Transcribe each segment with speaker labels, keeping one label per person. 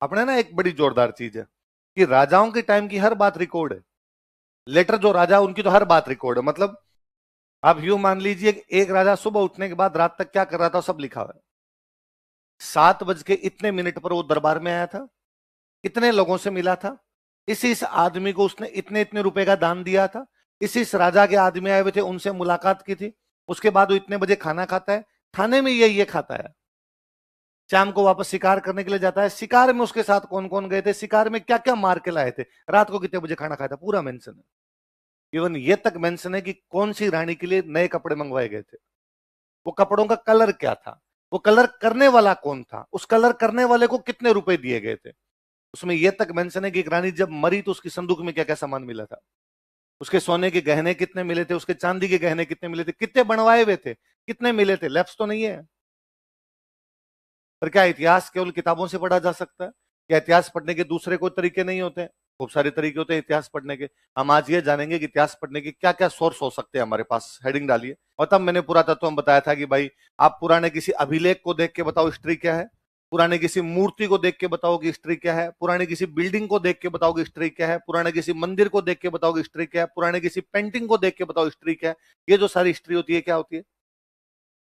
Speaker 1: अपने ना एक बड़ी जोरदार चीज है कि राजाओं के टाइम की हर बात रिकॉर्ड है। लेटर जो राजा उनकी तो हर बात रिकॉर्ड है। मतलब आप यूं मान लीजिए कि एक राजा सुबह उठने के बाद रात तक क्या कर रहा था सब लिखा हुआ है। 7 बज के इतने मिनट पर वो दरबार में आया था, इतने लोगों से मिला था, इस आदमी को उसने इतने इतने रुपए का दान दिया था, इस राजा के आदमी आए हुए थे उनसे मुलाकात की थी, उसके बाद वो इतने बजे खाना खाता है, खाने में ये खाता है, शाम को वापस शिकार करने के लिए जाता है, शिकार में उसके साथ कौन कौन गए थे, शिकार में क्या क्या मार के लाए थे, रात को कितने बजे खाना खाया था, पूरा मेंशन है। इवन ये तक मेंशन है कि कौन सी रानी के लिए नए कपड़े मंगवाए गए थे, वो कपड़ों का कलर क्या था, वो कलर करने वाला कौन था, उस कलर करने वाले को कितने रुपए दिए गए थे। उसमें यह तक मेंशन है कि एक रानी जब मरी तो उसकी संदूक में क्या क्या सामान मिला था, उसके सोने के गहने कितने मिले थे, उसके चांदी के गहने कितने मिले थे, कितने बनवाए हुए थे, कितने मिले थे, लैप्स तो नहीं है। पर क्या इतिहास केवल किताबों से पढ़ा जा सकता है? क्या इतिहास पढ़ने के दूसरे कोई तरीके नहीं होते? खूब सारे तरीके होते हैं इतिहास पढ़ने के। हम आज ये जानेंगे कि इतिहास पढ़ने के क्या क्या सोर्स हो सकते हैं हमारे पास। हेडिंग डालिए। और तब मैंने पूरा तत्व में बताया था कि भाई आप पुराने किसी अभिलेख को देख के बताओ हिस्ट्री क्या है, पुराने किसी मूर्ति को देख के बताओ कि हिस्ट्री क्या है, पुराने किसी बिल्डिंग को देख के बताओ कि हिस्ट्री क्या है, पुराने किसी मंदिर को देख के बताओ कि हिस्ट्री क्या है, पुराने किसी पेंटिंग को देख के बताओ हिस्ट्री क्या है। ये जो सारी हिस्ट्री होती है क्या होती है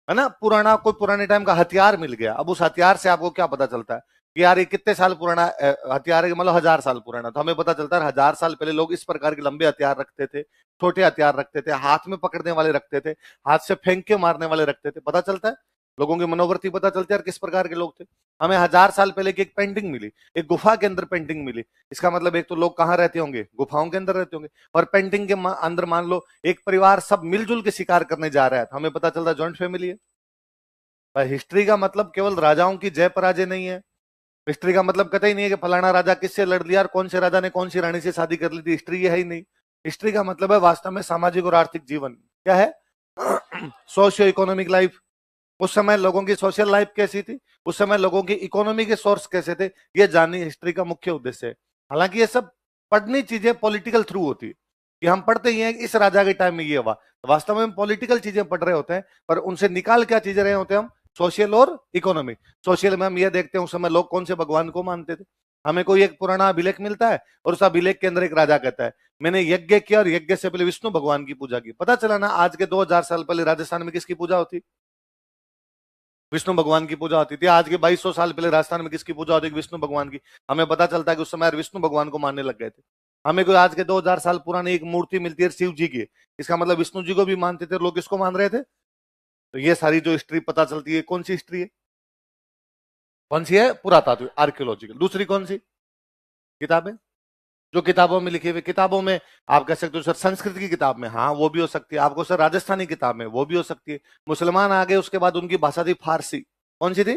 Speaker 1: ना? पुराना कोई पुराने टाइम का हथियार मिल गया, अब उस हथियार से आपको क्या पता चलता है कि यार ये कितने साल पुराना हथियार है, मतलब 1000 साल पुराना, तो हमें पता चलता है 1000 साल पहले लोग इस प्रकार के लंबे हथियार रखते थे, छोटे हथियार रखते थे, हाथ में पकड़ने वाले रखते थे, हाथ से फेंक के मारने वाले रखते थे। पता चलता है लोगों की मनोवृत्ति, पता चलती है यार किस प्रकार के लोग थे। हमें 1000 साल पहले की एक पेंटिंग मिली, एक गुफा के अंदर पेंटिंग मिली। इसका मतलब एक तो लोग कहाँ रहते होंगे, गुफाओं के अंदर रहते होंगे। और पेंटिंग के अंदर मान लो एक परिवार सब मिलजुल के शिकार करने जा रहा है, तो हमें पता चलता है ज्वाइंट फैमिली है। हिस्ट्री का मतलब केवल राजाओं की जय पराजय नहीं है। हिस्ट्री का मतलब कतई नहीं है कि फलाना राजा किससे लड़ लिया और कौन से राजा ने कौन सी रानी से शादी कर ली थी। हिस्ट्री ये है ही नहीं। हिस्ट्री का मतलब है वास्तव में सामाजिक और आर्थिक जीवन क्या है, सोशियो इकोनॉमिक लाइफ। उस समय लोगों की सोशल लाइफ कैसी थी, उस समय लोगों की इकोनॉमी के सोर्स कैसे थे, ये जाननी हिस्ट्री का मुख्य उद्देश्य है। हालांकि ये सब पढ़नी चीजें पॉलिटिकल थ्रू होती है कि हम पढ़ते ही हैं कि इस राजा के टाइम में ये हुआ, तो वास्तव में हम पॉलिटिकल चीजें पढ़ रहे होते हैं, पर उनसे निकाल क्या चीजें रहे होते हैं हम, सोशल और इकोनॉमिक। सोशल में हम ये देखते हैं उस समय लोग कौन से भगवान को मानते थे। हमें कोई एक पुराना अभिलेख मिलता है और उस अभिलेख के अंदर एक राजा कहता है मैंने यज्ञ किया और यज्ञ से पहले विष्णु भगवान की पूजा की। पता चला ना आज के 2000 साल पहले राजस्थान में किसकी पूजा होती, विष्णु भगवान की पूजा होती थी। आज के 2200 साल पहले राजस्थान में किसकी पूजा होती है, विष्णु भगवान की। हमें पता चलता है कि उस समय विष्णु भगवान को मानने लग गए थे। हमें कोई आज के 2000 साल पुरानी एक मूर्ति मिलती है शिव जी की, इसका मतलब विष्णु जी को भी मानते थे लोग, किसको मान रहे थे। तो ये सारी जो हिस्ट्री पता चलती है, कौन सी हिस्ट्री है, कौन सी है, पुरातात्विक आर्कियोलॉजिकल। दूसरी कौन सी किताबें, जो किताबों में लिखी हुई, किताबों में आप कह सकते हो सर संस्कृत की किताब में, हाँ वो भी हो सकती है। आपको सर राजस्थानी किताब में, वो भी हो सकती है। मुसलमान आ गए उसके बाद उनकी भाषा थी फारसी, कौन सी थी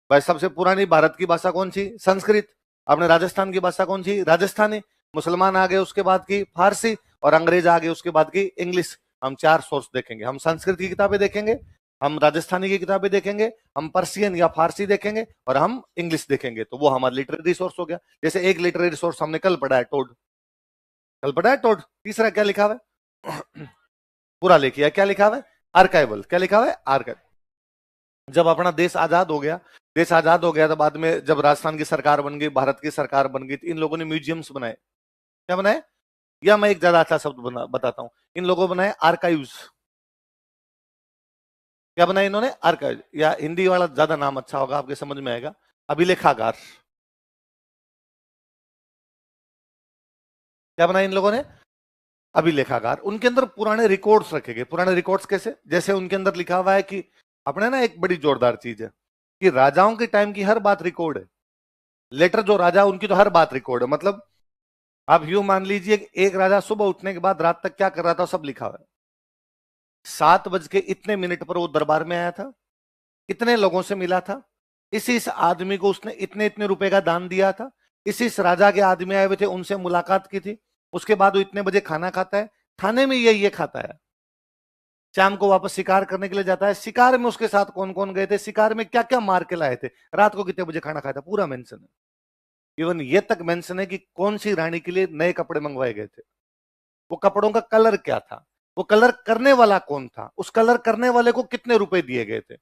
Speaker 1: भाई, सबसे पुरानी भारत की भाषा कौन सी, संस्कृत। अपने राजस्थान की भाषा कौन सी, राजस्थानी। मुसलमान आ गए उसके बाद की फारसी, और अंग्रेज आ गए उसके बाद की इंग्लिश। हम चार सोर्स देखेंगे, हम संस्कृत की किताबें देखेंगे, हम राजस्थानी की किताबें देखेंगे, हम पर्सियन या फारसी देखेंगे, और हम इंग्लिश देखेंगे। तो वो हमारा लिटरेरी सोर्स हो गया। जैसे एक लिटरेरी सोर्स हमने कल पढ़ा है टोड, कल पढ़ा है टोड। तीसरा क्या लिखा हुआ है पूरा लिखिए, क्या लिखा हुआ है, आर्काइवल। क्या लिखा हुआ है, आर्काइव। जब अपना देश आजाद हो गया, देश आजाद हो गया तो बाद में जब राजस्थान की सरकार बन गई, भारत की सरकार बन गई, तो इन लोगों ने म्यूजियम्स बनाए। क्या बनाए, या मैं एक ज्यादा अच्छा शब्द बताता हूं, इन लोगों बनाए आर्काइव्स। क्या बनाए इन्होंने, आर्काइव, या हिंदी वाला ज्यादा नाम अच्छा होगा आपके समझ में आएगा, अभिलेखागार। क्या बनाए इन लोगों ने, अभिलेखागार। उनके अंदर पुराने रिकॉर्ड्स रखे गए। पुराने रिकॉर्ड्स कैसे, जैसे उनके अंदर लिखा हुआ है कि अपने ना एक बड़ी जोरदार चीज है कि राजाओं के टाइम की हर बात रिकॉर्ड है। लेटर जो राजा उनकी तो हर बात रिकॉर्ड है। मतलब आप यूं मान लीजिए कि एक राजा सुबह उठने के बाद रात तक क्या कर रहा था सब लिखा हुआ है। 7 बज के इतने मिनट पर वो दरबार में आया था, इतने लोगों से मिला था, इस आदमी को उसने इतने इतने रुपए का दान दिया था, इस राजा के आदमी आए हुए थे उनसे मुलाकात की थी, उसके बाद वो इतने बजे खाना खाता है, खाने में ये खाता है, शाम को वापस शिकार करने के लिए जाता है, शिकार में उसके साथ कौन कौन गए थे, शिकार में क्या क्या मार के लाए थे, रात को कितने बजे खाना खाया था, पूरा मेंशन है। इवन ये तक मेंशन है कि कौन सी रानी के लिए नए कपड़े मंगवाए गए थे, वो कपड़ों का कलर क्या था, वो कलर करने वाला कौन था, उस कलर करने वाले को कितने रुपए दिए गए थे।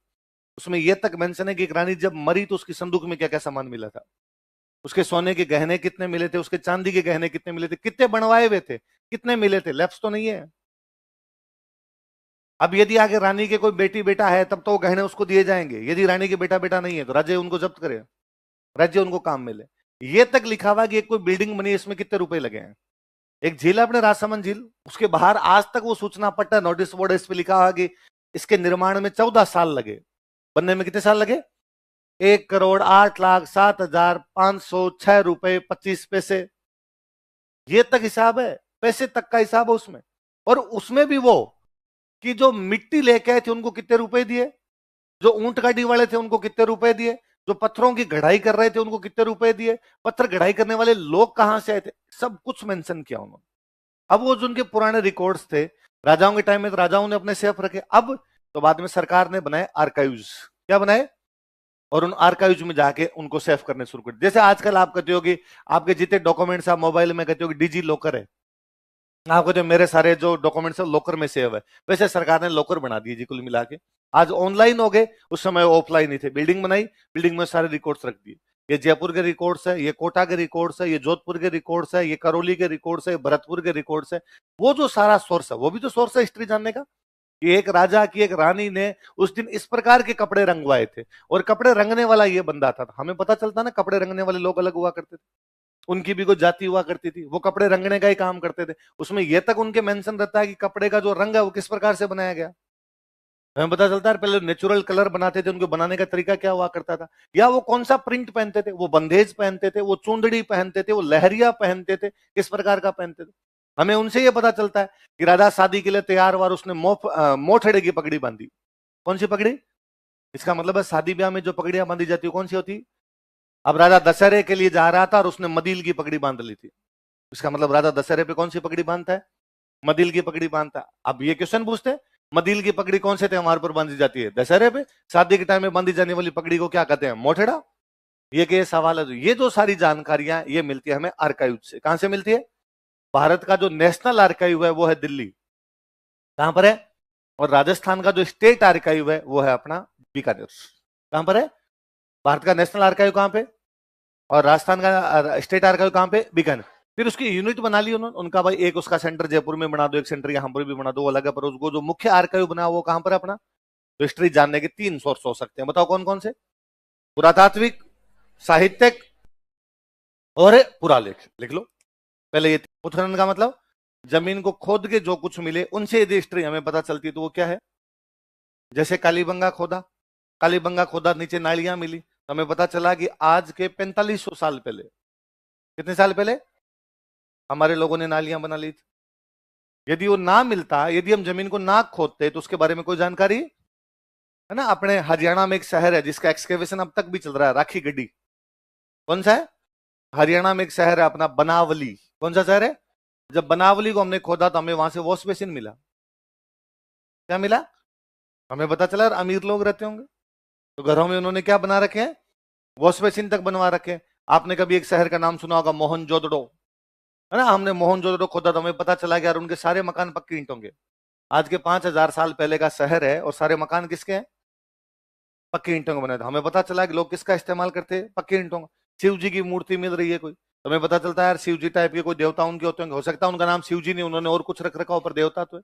Speaker 1: उसमें यह तक मेंशन है कि एक रानी जब मरी तो उसकी संदूक में क्या क्या सामान मिला था। उसके सोने के गहने कितने मिले थे, उसके चांदी के गहने कितने मिले थे, कितने बनवाए हुए थे, कितने मिले थे, लैप्स तो नहीं है। अब यदि आगे रानी के कोई बेटी बेटा है तब तो वो गहने उसको दिए जाएंगे, यदि रानी के बेटा बेटा नहीं है तो राज्य उनको जब्त करे, राज्य उनको काम मिले। ये तक लिखा हुआ कि एक कोई बिल्डिंग बनी, इसमें कितने रुपए लगे हैं। एक झील है अपने राजसमंद झील, उसके बाहर आज तक वो सूचना पट्टा नोटिस बोर्ड इस पे लिखा हुआ कि इसके निर्माण में 14 साल लगे, बनने में कितने साल लगे, 1,08,07,506 रुपए 25 पैसे। ये तक हिसाब है, पैसे तक का हिसाब है उसमें। और उसमें भी वो कि जो मिट्टी लेके आए थे उनको कितने रुपए दिए, जो ऊंट गाड़ी वाले थे उनको कितने रुपए दिए, जो पत्थरों की गढ़ाई कर रहे थे उनको कितने रुपए दिए, पत्थर गढ़ाई करने वाले लोग कहां से आए थे, सब कुछ मेंशन किया उन्होंने। अब वो जो उनके पुराने रिकॉर्ड्स थे राजाओं के टाइम में, तो राजाओं ने अपने सेफ रखे। अब तो बाद में सरकार ने बनाए आर्काइव्स, क्या बनाए, और उन आर्काइव्स में जाके उनको सेव करने शुरू कर। जैसे आजकल आप कहते हो कि आपके जितने डॉक्यूमेंट्स आप मोबाइल में कहते हो कि डिजी लॉकर है, आप कहते हो मेरे सारे जो डॉक्यूमेंट्स है लॉकर में सेव है, वैसे सरकार ने लॉकर बना दिए जी कुल मिला के। आज ऑनलाइन हो गए, उस समय ऑफलाइन ही थे। बिल्डिंग बनाई, बिल्डिंग में सारे रिकॉर्ड्स रख दिए, ये जयपुर के रिकॉर्ड्स है, ये कोटा के रिकॉर्ड्स है, ये जोधपुर के रिकॉर्ड्स है, ये करौली के रिकॉर्ड्स है, भरतपुर के रिकॉर्ड्स है। वो जो सारा सोर्स है वो भी तो सोर्स है हिस्ट्री जानने का, कि एक राजा की एक रानी ने उस दिन इस प्रकार के कपड़े रंगवाए थे, और कपड़े रंगने वाला ये बंदा था। हमें पता चलता ना कपड़े रंगने वाले लोग अलग हुआ करते थे, उनकी भी कोई जाति हुआ करती थी, वो कपड़े रंगने का ही काम करते थे। उसमें यह तक उनके मेंशन रहता है कि कपड़े का जो रंग है वो किस प्रकार से बनाया गया। हमें पता चलता है पहले नेचुरल कलर बनाते थे, उनको बनाने का तरीका क्या हुआ करता था, या वो कौन सा प्रिंट पहनते थे, वो बंदेज पहनते थे, वो चूंदड़ी पहनते थे, वो लहरिया पहनते थे, किस प्रकार का पहनते थे। हमें उनसे ये पता चलता है कि राजा शादी के लिए तैयार हुआ, उसने मोठड़े की पगड़ी बांधी। कौन सी पगड़ी, इसका मतलब है शादी ब्याह में जो पगड़ियां बांधी जाती है कौन सी होती। अब राजा दशहरे के लिए जा रहा था और उसने मदील की पगड़ी बांध ली थी, इसका मतलब राजा दशहरे पे कौन सी पगड़ी बांधता है, मदील की पगड़ी बांधता है। अब ये क्वेश्चन पूछते हैं मदील की पगड़ी कौन से त्योहार पर बांधी जाती है, दशहरे पे। शादी के टाइम में बांधी जाने वाली पगड़ी को क्या कहते हैं, मोठेड़ा। ये के सवाल है, ये जो सारी जानकारियां ये मिलती है हमें आर्काइव से। कहां से मिलती है, भारत का जो नेशनल आर्काइव है वो है दिल्ली, कहां पर है, और राजस्थान का जो स्टेट आर्काइव है वो है अपना बीकानेर। कहां पर है, भारत का नेशनल आर्काइव कहां पे, और राजस्थान का स्टेट आर्काइव कहां पे, बीकानेर। फिर उसकी यूनिट बना ली उन्होंने, उनका भाई एक उसका सेंटर जयपुर में बना दो, एक सेंटर यहां पर भी बना दो, वो अलग है, पर उसको जो मुख्य आर्काइव बना वो कहां पर है अपना। तो हिस्ट्री जानने के 3 सोर्स हो सकते हैं, बताओ कौन कौन से, पुरातात्विक, साहित्यिक और पुरालेख। लिख लो पहले ये। उत्खनन का मतलब जमीन को खोद के जो कुछ मिले उनसे यदि हिस्ट्री हमें पता चलती है तो वो क्या है। जैसे कालीबंगा खोदा, कालीबंगा खोदा, नीचे नालियां मिली, तो हमें पता चला कि आज के 4500 साल पहले, कितने साल पहले हमारे लोगों ने नालियां बना ली थी। यदि वो ना मिलता, यदि हम जमीन को ना खोदते तो उसके बारे में कोई जानकारी है ना। अपने हरियाणा में एक शहर है जिसका एक्सकेवेशन अब तक भी चल रहा है, राखी गड्डी। कौन सा है, हरियाणा में एक शहर है अपना बनावली। कौन सा शहर है, जब बनावली को हमने खोदा तो हमें वहां से वॉश बेसिन मिला। क्या मिला, हमें पता चला अमीर लोग रहते होंगे तो घरों में उन्होंने क्या बना रखे हैं, वॉश बेसिन तक बनवा रखे हैं। आपने कभी एक शहर का नाम सुना होगा मोहनजोदड़ो, है ना। हमने मोहनजोदड़ो खोदा तो हमें पता चला कि यार उनके सारे मकान पक्की ईंटों के। आज के 5000 साल पहले का शहर है और सारे मकान किसके हैं, पक्की ईंटों के बने थे। हमें पता चला कि लोग किसका इस्तेमाल करते हैं, पक्की ईंटों का। शिव जी की मूर्ति मिल रही है कोई, तो हमें पता चलता है यार शिव जी टाइप के कोई देवता उनके होते होंगे। हो सकता है उनका नाम शिव जी नहीं, उन्होंने और कुछ रख रखा हो, पर देवता तो है।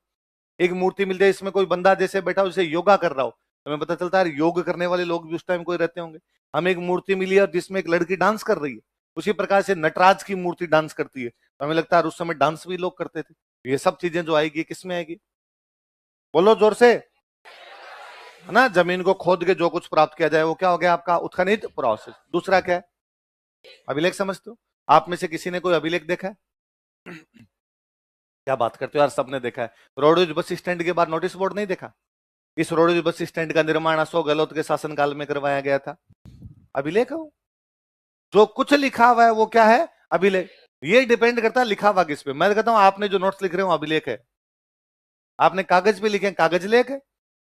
Speaker 1: एक मूर्ति मिल जाए इसमें कोई बंदा जैसे बैठा हो जैसे योगा कर रहा हो, तो हमें पता चलता है योग करने वाले लोग भी उस टाइम कोई रहते होंगे। हमें एक मूर्ति मिली है जिसमें एक लड़की डांस कर रही है, उसी प्रकार से नटराज की मूर्ति डांस करती है, तो हमें लगता है उस समय डांस भी लोग करते थे। ये सब चीजें जो आएगी किस में आएगी, बोलो जोर से, है ना। जमीन को खोद के जो कुछ प्राप्त किया जाए वो क्या हो गया आपका उत्खनित प्रोसेस। दूसरा क्या है, अभिलेख समझते हो। आप में से किसी ने कोई अभिलेख देखा है, क्या बात करते हो यार, सबने देखा है। रोडवेज बस स्टैंड के बाद नोटिस बोर्ड नहीं देखा, इस रोडवेज बस स्टैंड का निर्माण अशोक गहलोत के शासनकाल में करवाया गया था। अभिलेख है वो, जो कुछ लिखा हुआ है वो क्या है, अभिलेख। ये डिपेंड करता है लिखा हुआ किस पे। मैं कहता हूं आपने जो नोट्स लिख रहे हो अभिलेख है, आपने कागज पे लिखे कागज लेख है,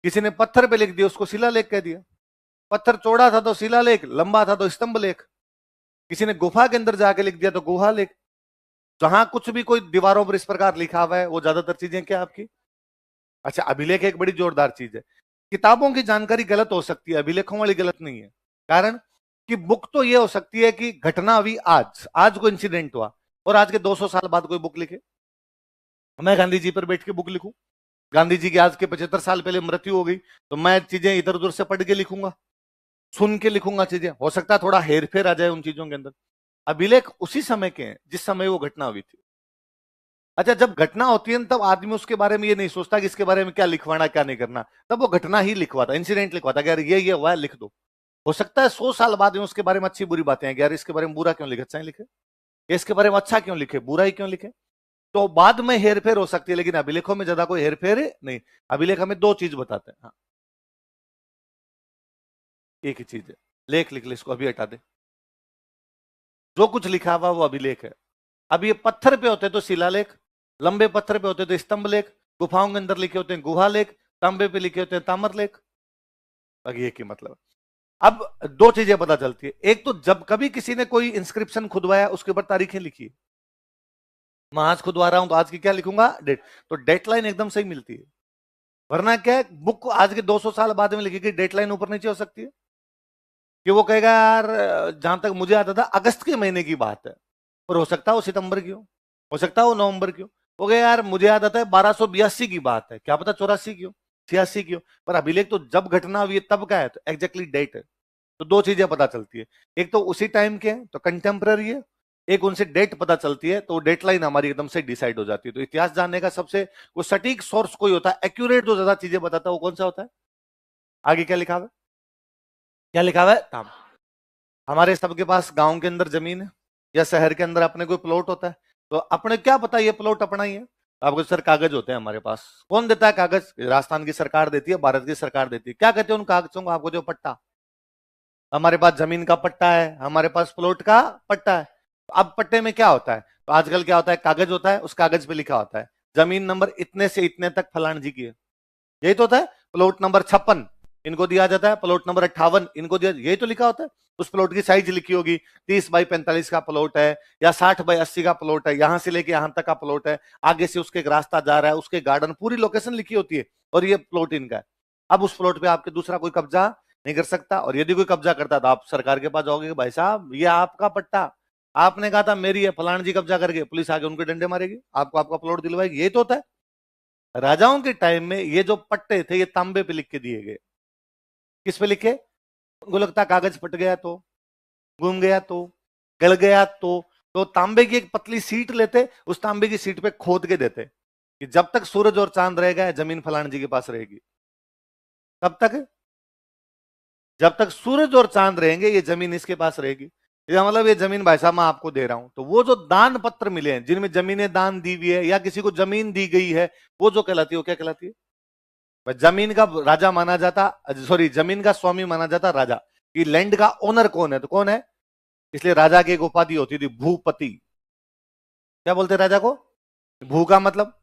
Speaker 1: किसी ने पत्थर पे लिख दिया उसको शिलालेख कह दिया। पत्थर चौड़ा था तो शिलालेख, लंबा था तो स्तंभ लेख, किसी ने गुफा के अंदर जाके लिख दिया तो गुहा लेख। जहां कुछ भी कोई दीवारों पर इस प्रकार लिखा हुआ है वो ज्यादातर चीजें क्या आपकी। अच्छा, अभिलेख एक बड़ी जोरदार चीज है। किताबों की जानकारी गलत हो सकती है, अभिलेखों वाली गलत नहीं है। कारण कि बुक तो ये हो सकती है कि घटना हुई आज, आज कोई इंसिडेंट हुआ और आज के 200 साल बाद कोई बुक लिखे। मैं गांधी जी पर बैठ के बुक लिखूं, गांधी जी की आज के 75 साल पहले मृत्यु हो गई, तो मैं चीजें इधर उधर से पढ़ के लिखूंगा, सुन के लिखूंगा चीजें, हो सकता है थोड़ा हेर फेर आ जाए उन चीजों के अंदर। अभिलेख उसी समय के हैं जिस समय वो घटना हुई थी। अच्छा, जब घटना होती है तब आदमी उसके बारे में ये नहीं सोचता कि इसके बारे में क्या लिखवाना क्या नहीं करना, तब वो घटना ही लिखवाता, इंसिडेंट लिखवाता कि यार ये हुआ है, लिख दो। हो सकता है 100 साल बाद में उसके बारे में अच्छी बुरी बातें हैं, यार इसके बारे में बुरा क्यों लिखे, अच्छा ही लिखे, इसके बारे में अच्छा क्यों लिखे, बुरा ही क्यों लिखे। तो बाद में हेरफेर हो सकती है, लेकिन अभिलेखों में ज्यादा कोई हेरफेर नहीं। अभिलेख हमें दो चीज बताते हैं। हाँ, एक ही चीज है, लेख लिख ले, इसको अभी हटा दे। जो कुछ लिखा हुआ वो अभिलेख है। अब ये पत्थर पे होते तो शिलालेख, लंबे पत्थर पे होते तो स्तंभ लेख, गुफाओं के अंदर लिखे होते हैं गुहा लेख, तांबे पे लिखे होते हैं ताम्र लेख। ये की मतलब, अब दो चीजें पता चलती है। एक तो जब कभी किसी ने कोई इंस्क्रिप्शन खुदवाया उसके ऊपर तारीखें लिखी है। मैं आज खुदवा रहा हूं तो आज की क्या लिखूंगा, डेट, तो डेटलाइन एकदम सही मिलती है। वरना क्या है, बुक आज के 200 साल बाद में लिखी गई, डेटलाइन ऊपर नीचे हो सकती है कि वो कहेगा यार जहां तक मुझे आता था अगस्त के महीने की बात है, और हो सकता है वो सितंबर की हो सकता है वो नवंबर की हो गया यार मुझे याद आता है 1282 की बात है, क्या पता 84 की हो, 86 की हो, पर अभिलेख तो जब घटना हुई है तब का है, तो एग्जैक्टली डेट है। तो दो चीजें पता चलती है, एक तो उसी टाइम के हैं तो कंटेम्पररी है, एक उनसे डेट पता चलती है तो डेट लाइन हमारी एकदम से डिसाइड हो जाती है। तो इतिहास जानने का सबसे वो सटीक सोर्स कोई होता है, एक्यूरेट जो ज्यादा चीजें बताता है, वो कौन सा होता है। आगे क्या लिखा हुआ है, क्या लिखा हुआ है, ताम। हमारे सबके पास गांव के अंदर जमीन है या शहर के अंदर अपने कोई प्लॉट होता है, तो अपने क्या पता ये प्लॉट अपना ही है। आपको सर कागज होते हैं हमारे पास, कौन देता है कागज, राजस्थान की सरकार देती है, भारत की सरकार देती है। क्या कहते हैं उन कागजों को, आपको जो पट्टा, हमारे पास जमीन का पट्टा है, हमारे पास प्लॉट का पट्टा है। अब पट्टे में क्या होता है, तो आजकल क्या होता है, कागज होता है, उस कागज पे लिखा होता है जमीन नंबर इतने से इतने तक फलान जी की है, यही तो होता है। प्लॉट नंबर 56 इनको दिया जाता है, प्लॉट नंबर 58 इनको दिया, यही तो लिखा होता है। उस प्लॉट की साइज लिखी होगी, 30 बाई 45 का प्लॉट है या 60 बाई 80 का प्लॉट है, यहां से लेके यहां तक का प्लॉट है, आगे से उसके एक रास्ता जा रहा है, उसके गार्डन, पूरी लोकेशन लिखी होती है, और ये प्लॉट इनका है। अब उस प्लॉट पे आपके दूसरा कोई कब्जा नहीं कर सकता, और यदि कोई कब्जा करता तो आप सरकार के पास जाओगे कि भाई साहब ये आपका पट्टा, आपने कहा था मेरी है, फलान जी कब्जा करके, पुलिस आके उनके डंडे मारेगी, आपको आपका प्लॉट दिलवाएगी। यही तो होता है। राजाओं के टाइम में ये जो पट्टे थे ये तांबे पे लिख के दिए गए। किस पे लिखे, उनको लगता कागज फट गया तो, घूम गया तो, गल गया तो तांबे की एक पतली सीट लेते, उस तांबे की सीट पे खोद के देते कि जब तक सूरज और चांद रहेगा जमीन फलान जी के पास रहेगी। कब तक, जब तक सूरज और चांद रहेंगे ये जमीन इसके पास रहेगी। इसका मतलब ये जमीन भाई साहब मैं आपको दे रहा हूं। तो वो जो दान पत्र मिले हैं जिनमें जमीनें दान दी हुई है या किसी को जमीन दी गई है, वो जो कहलाती है वो क्या कहलाती है, जमीन का राजा माना जाता, सॉरी जमीन का स्वामी माना जाता राजा, कि लैंड का ओनर कौन है, तो कौन है, इसलिए राजा की एक उपाधि होती थी भूपति। क्या बोलते राजा को, भू का मतलब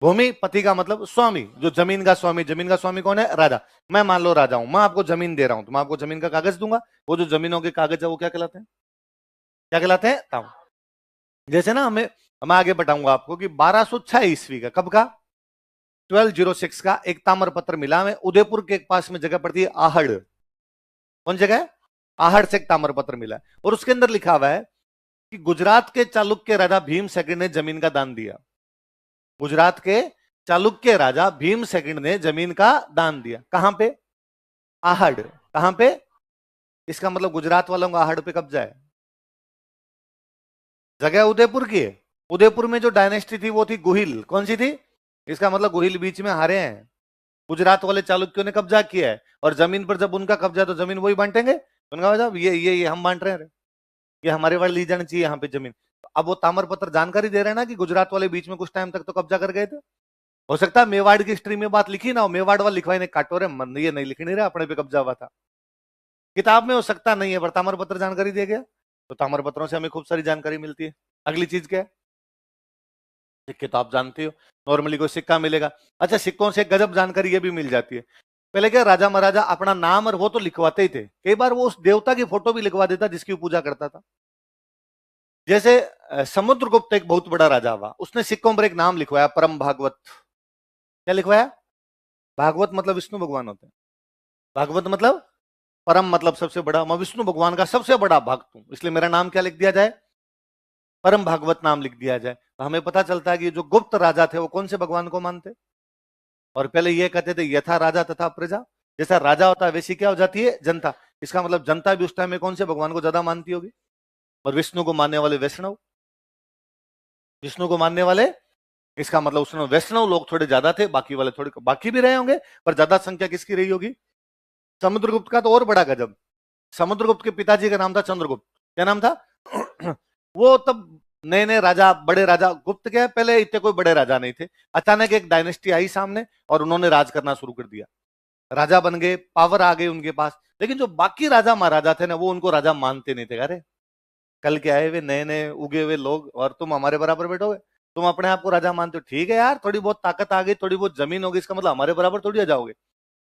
Speaker 1: भूमि, पति का मतलब स्वामी, जो जमीन का स्वामी, जमीन का स्वामी कौन है, राजा। मैं मान लो राजा हूं, मैं आपको जमीन दे रहा हूं, तो मैं आपको जमीन का कागज दूंगा, वो जो जमीनों के कागज है वो क्या कहलाते हैं, क्या कहलाते हैं, ताऊ। जैसे ना मैं आगे बताऊंगा आपको कि 1206 ईस्वी का, कब का, 1206 का एक ताम्र पत्र मिला हमें, उदयपुर के पास में जगह पड़ती है आहड़, कौन जगह है, आहड़ से एक ताम्र पत्र मिला है, और उसके अंदर लिखा हुआ है कि गुजरात के चालुक्य राजा भीम सेकंड ने जमीन का दान दिया। गुजरात के चालुक्य राजा भीम सेकंड ने जमीन का दान दिया, कहां पे, आहड़, कहां पे, इसका मतलब गुजरात वालों का आहड़ पे कब्जा है। जगह उदयपुर की है, उदयपुर में जो डायनेस्टी थी वो थी गुहिल, कौन सी थी, इसका मतलब गुहिल बीच में हारे हैं, गुजरात वाले चालुक्यों ने कब्जा किया है, और जमीन पर जब उनका कब्जा तो जमीन वही बांटेंगे, उनका मतलब ये हम बांट रहे हैं, ये हमारे वाले ली जानी चाहिए यहाँ पे जमीन। अब वो ताम्र पत्र जानकारी दे रहे हैं ना कि गुजरात वाले बीच में कुछ टाइम तक तो कब्जा कर गए थे। हो सकता है मेवाड़ की हिस्ट्री में बात लिखी ना हो, मेवाड़ वाले लिखवाई ने काटोरे मन, ये नहीं लिख नहीं रहा अपने पे कब्जा हुआ था, किताब में हो सकता नहीं है, पर ताम्र पत्र जानकारी दे गया, तो ताम्र पत्रों से हमें खूब सारी जानकारी मिलती है। अगली चीज क्या है, सिक्के तो आप जानते हो, नॉर्मली कोई सिक्का मिलेगा, अच्छा सिक्कों से गजब जानकारी ये भी मिल जाती है। पहले क्या राजा महाराजा अपना नाम और वो तो लिखवाते ही थे, कई बार वो उस देवता की फोटो भी लिखवा देता जिसकी पूजा करता था। जैसे समुद्रगुप्त एक बहुत बड़ा राजा हुआ, उसने सिक्कों पर एक नाम लिखवाया, परम भागवत। क्या लिखवाया, भागवत मतलब विष्णु भगवान होते हैं, भागवत मतलब परम मतलब सबसे बड़ा, मैं विष्णु भगवान का सबसे बड़ा भक्त हूं, इसलिए मेरा नाम क्या लिख दिया जाए, परम भागवत नाम लिख दिया जाए। तो हमें पता चलता है कि जो गुप्त राजा थे वो कौन से भगवान को मानते, और पहले ये कहते थे यथा राजा तथा प्रजा, जैसा राजा होता है वैसी क्या हो जाती है जनता। इसका मतलब जनता भी उस टाइम में कौन से भगवान को ज्यादा मानती होगी, और विष्णु को मानने वाले वैष्णव, विष्णु को मानने वाले, इसका मतलब उसमें वैष्णव लोग थोड़े ज्यादा थे, बाकी वाले थोड़े, बाकी भी रहे होंगे पर ज्यादा संख्या किसकी रही होगी, समुद्रगुप्त का। तो और बड़ा गजब, समुद्रगुप्त के पिताजी का नाम था चंद्रगुप्त। क्या नाम था वो तब नए नए राजा, बड़े राजा, गुप्त के पहले इतने कोई बड़े राजा नहीं थे। अचानक एक डायनेस्टी आई सामने और उन्होंने राज करना शुरू कर दिया, राजा बन गए, पावर आ गई उनके पास। लेकिन जो बाकी राजा महाराजा थे ना, वो उनको राजा मानते नहीं थे। अरे कल के आए हुए नए नए उगे हुए लोग और तुम हमारे बराबर बैठोगे, तुम अपने आप को राजा मानते हो, ठीक है यार, थोड़ी बहुत ताकत आ गई, थोड़ी बहुत जमीन होगी, इसका मतलब हमारे बराबर थोड़ी आ जाओगे।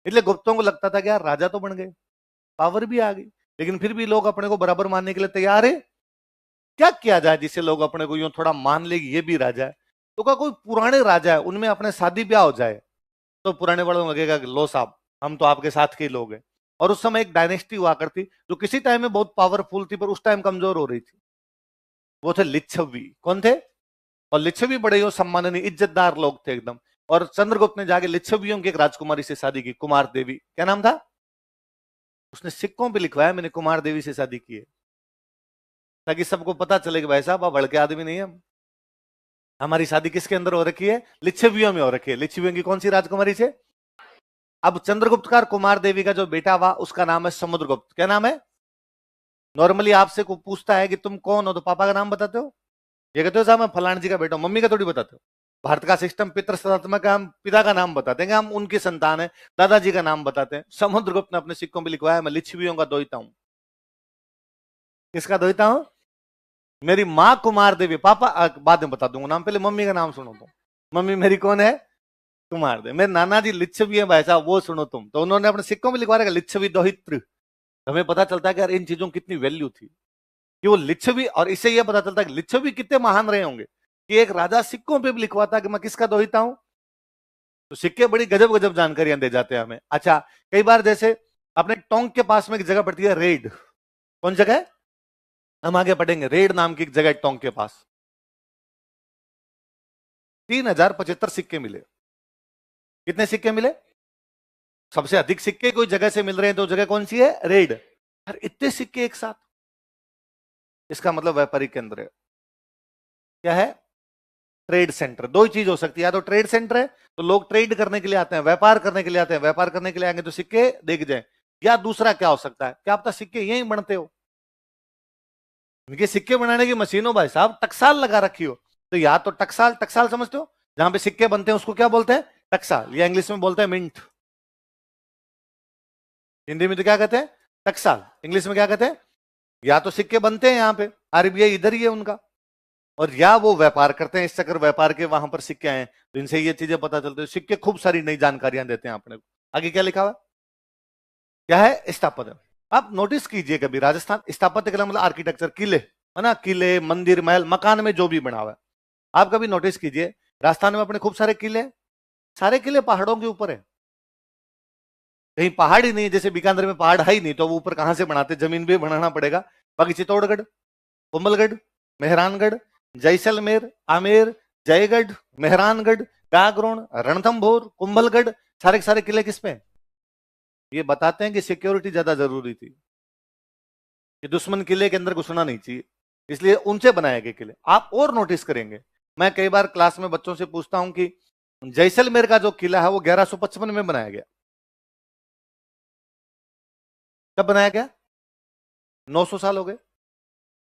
Speaker 1: इसलिए गुप्तों को लगता था कि यार राजा तो बन गए, पावर भी आ गई, लेकिन फिर भी लोग अपने को बराबर मानने के लिए तैयार है। क्या किया जाए जिससे लोग अपने को यूं थोड़ा मान ले कि ये भी राजा है। तो क्या कोई पुराने राजा है उनमें अपने शादी ब्याह हो जाए, तो पुराने बड़ों को लगेगा कि लो साहब हम तो आपके साथ के ही लोग हैं। और उस समय एक डायनेस्टी हुआ करती जो किसी टाइम में बहुत पावरफुल थी पर उस टाइम कमजोर हो रही थी, वो थे लिच्छवी। कौन थे, और लिच्छवी बड़े ही सम्माननीय इज्जतदार लोग थे एकदम। और चंद्रगुप्त ने जाके लिच्छवियों की एक राजकुमारी से शादी की, कुमार देवी। क्या नाम था, उसने सिक्कों पे लिखवाया मैंने कुमार देवी से शादी की है, ताकि सबको पता चले कि भाई साहब आप भड़के आदमी नहीं है, हमारी शादी किसके अंदर हो रखी है, लिच्छवियों में हो रखी है। लिच्छवियों की कौन सी राजकुमारी से। अब चंद्रगुप्त का कुमार देवी का जो बेटा हुआ उसका नाम है समुद्रगुप्त। क्या नाम है, नॉर्मली आपसे को पूछता है कि तुम कौन हो तो पापा का नाम बताते हो, ये कहते हो साहब मैं फलान जी का बेटा हूं, मम्मी का थोड़ी बताते हो। भारत का सिस्टम पितृ सत्तात्मक है, हम पिता का नाम बताते हैं, हम उनकी संतान है, दादाजी का नाम बताते हैं। समुद्रगुप्त ने अपने सिक्कों में लिखवाया मैं लिच्छवियों का दोहिता हूं। किसका दोहिता हूं, मेरी माँ कुमार देवी, पापा बाद में बता दूंगा नाम, पहले मम्मी का नाम सुनो तो। मम्मी मेरी कौन है, कुमार देवी। मेरे नाना जी लिच्छवी है भाई साहब, वो सुनो तुम। तो उन्होंने अपने सिक्कों में लिखवा रखा लिच्छवी दोहित्र। हमें पता चलता है कि यार इन चीजों की कितनी वैल्यू थी कि वो लिच्छवी, और इससे यह पता चलता है कि लिच्छवी कितने महान रहे होंगे कि एक राजा सिक्कों पे भी लिखवाता कि मैं किसका दोहिता हूं। तो सिक्के बड़ी गजब गजब जानकारियां दे जाते हैं हमें। अच्छा, कई बार जैसे अपने टोंक के पास में एक जगह पड़ती है रेड, कौन जगह है, हम आगे पढ़ेंगे, रेड नाम की एक जगह टोंक के पास 3075 सिक्के मिले। कितने सिक्के मिले, सबसे अधिक सिक्के कोई जगह से मिल रहे हैं तो जगह कौन सी है, रेड। यार इतने सिक्के एक साथ, इसका मतलब व्यापारिक केंद्र है। क्या है, ट्रेड सेंटर। दो ही चीज हो सकती है, या तो ट्रेड सेंटर है तो लोग ट्रेड करने के लिए आते हैं, व्यापार करने के लिए आते हैं, व्यापार करने के लिए आएंगे तो सिक्के देख जाए, या दूसरा क्या हो सकता है, क्या आप सिक्के यहीं बनते हो, इनके सिक्के बनाने की मशीनों भाई साहब टकसाल लगा रखी हो। तो या तो टकसाल, टकसाल समझते हो, जहां पे सिक्के बनते हैं उसको क्या बोलते हैं, टकसाल, या इंग्लिश में बोलते हैं मिंट। हिंदी में तो क्या कहते हैं, टकसाल, इंग्लिश में क्या कहते हैं। या तो सिक्के बनते हैं यहाँ पे, आरबीआई इधर ही है उनका, और या वो व्यापार करते हैं, इस चक्कर व्यापार के वहां पर सिक्के आए, तो इनसे ये चीजें पता चलती है। सिक्के खूब सारी नई जानकारियां देते हैं अपने को। आगे क्या लिखा हुआ, क्या है, स्थापत्य। आप नोटिस कीजिए कभी, राजस्थान स्थापत्य का मतलब आर्किटेक्चर, किले है ना, किले मंदिर महल मकान में जो भी बना हुआ है, आप कभी नोटिस कीजिए राजस्थान में अपने खूब सारे किले हैं, सारे किले पहाड़ों के ऊपर है, कहीं पहाड़ ही नहीं है, जैसे बीकानेर में पहाड़ है ही नहीं तो वो ऊपर कहां से बनाते, जमीन भी बनाना पड़ेगा। बाकी चित्तौड़गढ़, कुंभलगढ़, मेहरानगढ़, जैसलमेर, आमेर, जयगढ़, मेहरानगढ़, गागरोन, रणथंभौर, कुंभलगढ़, सारे के सारे किले किस पे हैं? ये बताते हैं कि सिक्योरिटी ज्यादा जरूरी थी, कि दुश्मन किले के अंदर घुसना नहीं चाहिए, इसलिए ऊंचे बनाए गए किले। आप और नोटिस करेंगे, मैं कई बार क्लास में बच्चों से पूछता हूं कि जैसलमेर का जो किला है वो 1155 में बनाया गया। कब बनाया गया, 900 साल हो गए,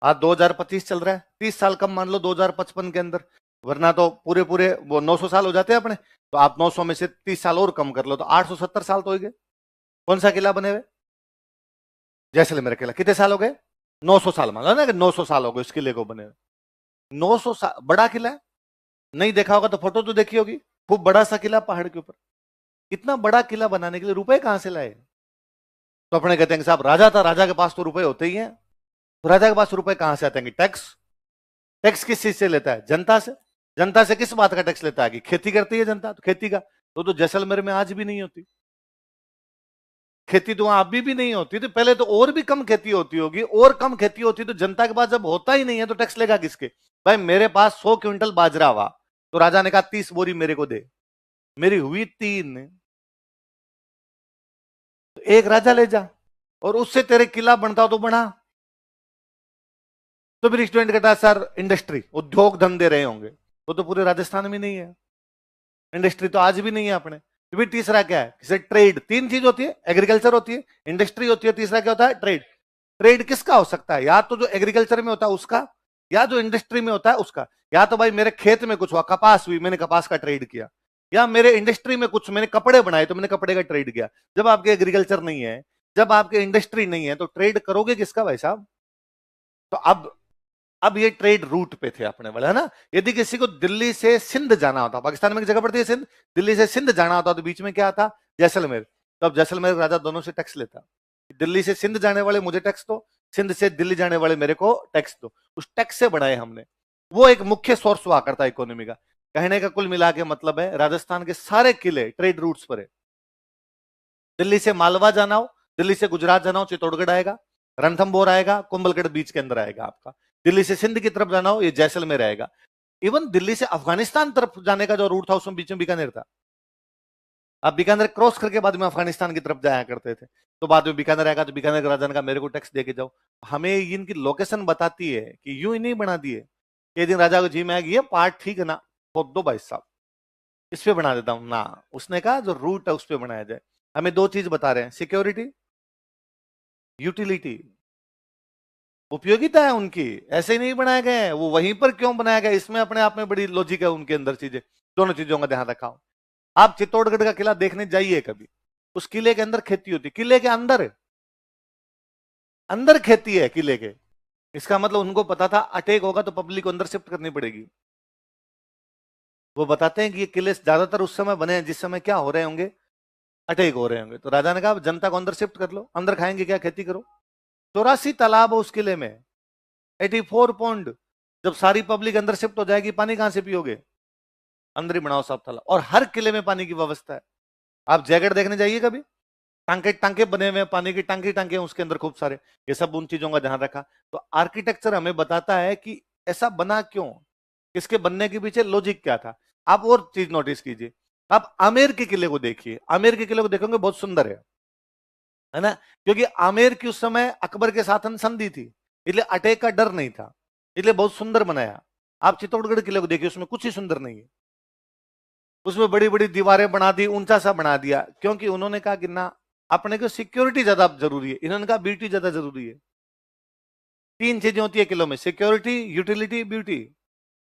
Speaker 1: आज 2025 चल रहा है, 30 साल कम मान लो 2055 के अंदर, वरना तो पूरे पूरे वो 900 साल हो जाते हैं अपने, तो आप 900 में से 30 साल और कम कर लो तो 870 साल तो हो गए। कौन सा किला बने हुए, जैसलमेर किला, कितने साल हो गए, 900 साल मान लो ना कि 900 साल हो गए उस किले को बने हुए। 900 साल बड़ा किला है, नहीं देखा होगा तो फोटो तो देखी होगी, खूब बड़ा सा किला पहाड़ के ऊपर। इतना बड़ा किला बनाने के लिए रुपए कहां से लाए, तो अपने कहते हैं कि साहब राजा था, राजा के पास तो रुपए होते ही हैं। तो राजा के पास रुपए कहां से आते हैं, टैक्स। टैक्स किस चीज से लेता है, जनता से। जनता से किस बात का टैक्स लेता है, कि खेती करती है जनता, तो खेती का तो जैसलमेर में आज भी नहीं होती। खेती तो वहां अभी भी नहीं होती, तो पहले तो और भी कम खेती होती होगी, और कम खेती होती तो जनता के पास जब होता ही नहीं है तो टैक्स लेगा किसके? भाई मेरे पास 100 क्विंटल बाजरा हुआ, तो राजा ने कहा 30 बोरी मेरे को दे, मेरी हुई 3, तो एक राजा ले जा, और उससे तेरे किला बनता तो बना। तो फिर स्टूडेंट कहता है सर इंडस्ट्री उद्योग धंधे रहे होंगे, वो तो पूरे राजस्थान में नहीं है, इंडस्ट्री तो आज भी नहीं है अपने। तो फिर तीसरा क्या है? किसे ट्रेड, 3 चीज होती है, एग्रीकल्चर होती है, इंडस्ट्री होती है, तीसरा क्या होता है? ट्रेड। ट्रेड किसका हो सकता है? या तो जो एग्रीकल्चर में होता है उसका, या जो इंडस्ट्री में होता है उसका। या तो भाई मेरे खेत में कुछ हुआ, कपास हुई, मैंने कपास का ट्रेड किया, या मेरे इंडस्ट्री में कुछ मैंने कपड़े बनाए तो मैंने कपड़े का ट्रेड किया। जब आपके एग्रीकल्चर नहीं है, जब आपके इंडस्ट्री नहीं है, तो ट्रेड करोगे किसका भाई साहब? तो अब ये ट्रेड रूट पे थे अपने वाले, है ना। यदि किसी को दिल्ली से सिंध जाना होता, पाकिस्तान में एक जगह पड़ती है सिंध, दिल्ली से सिंध जाना होता तो बीच में क्या आता? जैसलमेर। तो अब जैसलमेर राजा दोनों से टैक्स लेता, दिल्ली से सिंध जाने वाले मुझे टैक्स दो, सिंध से दिल्ली जाने वाले मेरे को टैक्स दो। उस टैक्स से बनाए हमने, वो एक मुख्य सोर्स हुआ करता है इकोनॉमी का। कहने का कुल मिला के मतलब है राजस्थान के सारे किले ट्रेड रूट्स पर है। दिल्ली से मालवा जाना हो, दिल्ली से गुजरात जाना हो, चित्तौड़गढ़ आएगा, रणथंभौर आएगा, कुंभलगढ़ बीच के अंदर आएगा आपका। दिल्ली से सिंध की तरफ जाना हो, ये जैसलमेर आएगा। इवन दिल्ली से अफगानिस्तान तरफ जाने का जो रूट था उसमें बीच में बीकानेर था। अब बीकानेर क्रॉस करके बाद में अफगानिस्तान की तरफ जाया करते थे। तो बाद में बीकानेर आएगा, तो बीकानेर के राजा ने कहा मेरे को टैक्स दे के जाओ। हमें इनकी लोकेशन बताती है कि यूं ही नहीं बना दिए, एक दिन राजा को जी में आएगी, ये पार्ट ठीक है ना, खोद दो भाई साहब, इस पे बना देता हूं ना। उसने कहा जो रूट है उस पे बनाया जाए। हमें 2 चीज बता रहे हैं, सिक्योरिटी, यूटिलिटी, उपयोगिता है उनकी, ऐसे ही नहीं बनाए गए हैं। वो वहीं पर क्यों बनाया गया, इसमें अपने आप में बड़ी लॉजिक है उनके अंदर चीजें। दोनों चीजों का ध्यान रखा हो। आप चित्तौड़गढ़ का किला देखने जाइए कभी, उस किले के अंदर खेती होती, किले के अंदर अंदर खेती है किले के। इसका मतलब उनको पता था अटैक होगा तो पब्लिक को अंदर शिफ्ट करनी पड़ेगी। वो बताते हैं कि ये किले ज्यादातर उस समय बने हैं जिस समय क्या हो रहे होंगे, अटैक हो रहे होंगे। तो राजा ने कहा जनता को अंदर शिफ्ट कर लो, अंदर खाएंगे क्या, खेती करो। 84 तालाब है उस किले में, 84 पॉन्ड। जब सारी पब्लिक अंदर शिफ्ट हो जाएगी, पानी कहां से पियोगे? अंदर ही बनाओ साहब तालाब, और हर किले में पानी की व्यवस्था है। आप जैकेट देखने जाइए कभी, टांके टांके बने हुए हैं, पानी की टांके टांके उसके अंदर खूब सारे। ये सब उन चीजों का ध्यान रखा। तो आर्किटेक्चर हमें बताता है कि ऐसा बना क्यों, इसके बनने के पीछे लॉजिक क्या था। आप और चीज नोटिस कीजिए, आप आमेर के किले को देखिए, आमेर के किले को देखोगे बहुत सुंदर है ना। क्योंकि आमेर की उस समय अकबर के साथ संधि थी, इसलिए अटैक का डर नहीं था, इसलिए बहुत सुंदर बनाया। आप चित्तौड़गढ़ किले को देखिए, उसमें कुछ ही सुंदर नहीं है। उसमें बड़ी बड़ी दीवारें बना दी, ऊंचा सा बना दिया, क्योंकि उन्होंने कहा कि ना अपने को सिक्योरिटी ज्यादा जरूरी है, इन्होंने कहा ब्यूटी ज्यादा जरूरी है। 3 चीजें होती है किलों में, सिक्योरिटी, यूटिलिटी, ब्यूटी।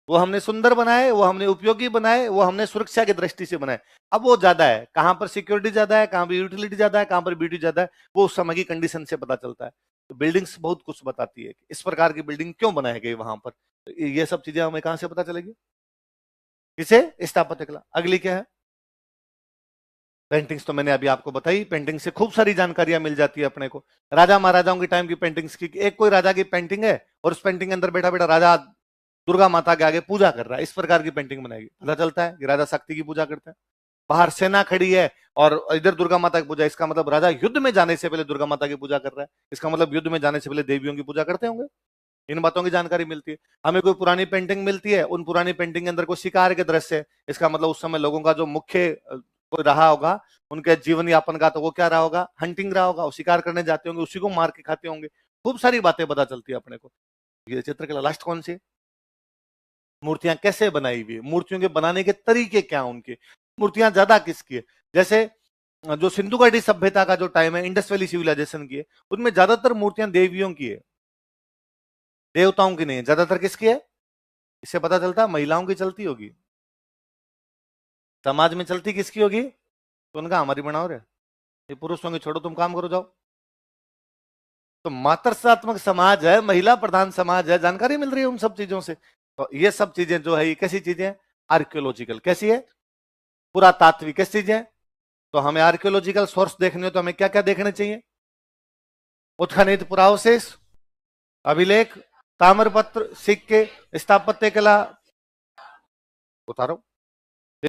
Speaker 1: वो हमने सुंदर बनाए, वो हमने उपयोगी बनाए, वो हमने सुरक्षा की दृष्टि से बनाए। अब वो ज्यादा है, कहां पर सिक्योरिटी ज्यादा है, कहां पर यूटिलिटी ज्यादा है, कहां पर ब्यूटी ज्यादा है, वो उस समय की कंडीशन से पता चलता है। तो बिल्डिंग्स बहुत कुछ बताती है, इस प्रकार की बिल्डिंग क्यों बनाई गई वहां पर। तो ये सब चीजें हमें कहां से पता चलेगी? किसे? स्थापत्य कला। अगली क्या है? पेंटिंग्स तो मैंने अभी आपको बताई, पेंटिंग से खूब सारी जानकारियां मिल जाती है अपने को। राजा महाराजाओं के टाइम की पेंटिंग्स की, एक कोई राजा की पेंटिंग है और उस पेंटिंग के अंदर बैठा बैठा राजा दुर्गा माता के आगे पूजा कर रहा है, इस प्रकार की पेंटिंग बनाएगी, पता चलता है कि राजा शक्ति की पूजा करते हैं। बाहर सेना खड़ी है और इधर दुर्गा माता की पूजा, इसका मतलब राजा युद्ध में जाने से पहले दुर्गा माता की पूजा कर रहा है, इसका मतलब युद्ध में जाने से पहले देवियों की पूजा करते होंगे। इन बातों की जानकारी मिलती है। हमें कोई पुरानी पेंटिंग मिलती है, उन पुरानी पेंटिंग के अंदर कोई शिकार के दृश्य है, इसका मतलब उस समय लोगों का जो मुख्य कोई रहा होगा उनके जीवन यापन का, तो वो क्या रहा होगा, हंटिंग रहा होगा, वो शिकार करने जाते होंगे, उसी को मार के खाते होंगे। खूब सारी बातें पता चलती है अपने को। ये चित्रकला लास्ट कौन सी? मूर्तियां कैसे बनाई हुई, मूर्तियों के बनाने के तरीके क्या उनके, मूर्तियां ज्यादा किसकी है। जैसे जो सिंधु घाटी सभ्यता का जो टाइम है, इंडस वैली सिविलाइजेशन की है, उनमें ज्यादातर मूर्तियां देवियों की है, देवताओं की नहीं है। ज्यादातर किसकी है? इससे पता चलता है महिलाओं की चलती होगी, समाज में चलती किसकी होगी? तो उनका हमारी बनाओ रे, ये पुरुषों की छोड़ो, तुम काम करो जाओ। तो मातृत्वात्मक समाज है, महिला प्रधान समाज है, जानकारी मिल रही है उन सब चीजों से। तो ये सब चीजें जो है ये कैसी चीजें? आर्कियोलॉजिकल। कैसी है? पुरातात्विक। कैसी चीजें? तो हमें आर्कियोलॉजिकल सोर्स देखने हो तो हमें क्या क्या देखने चाहिए? उत्खनित पुरावशेष, अभिलेख, ताम्रपत्र, सिक्के, स्थापत्य कला, उतारो।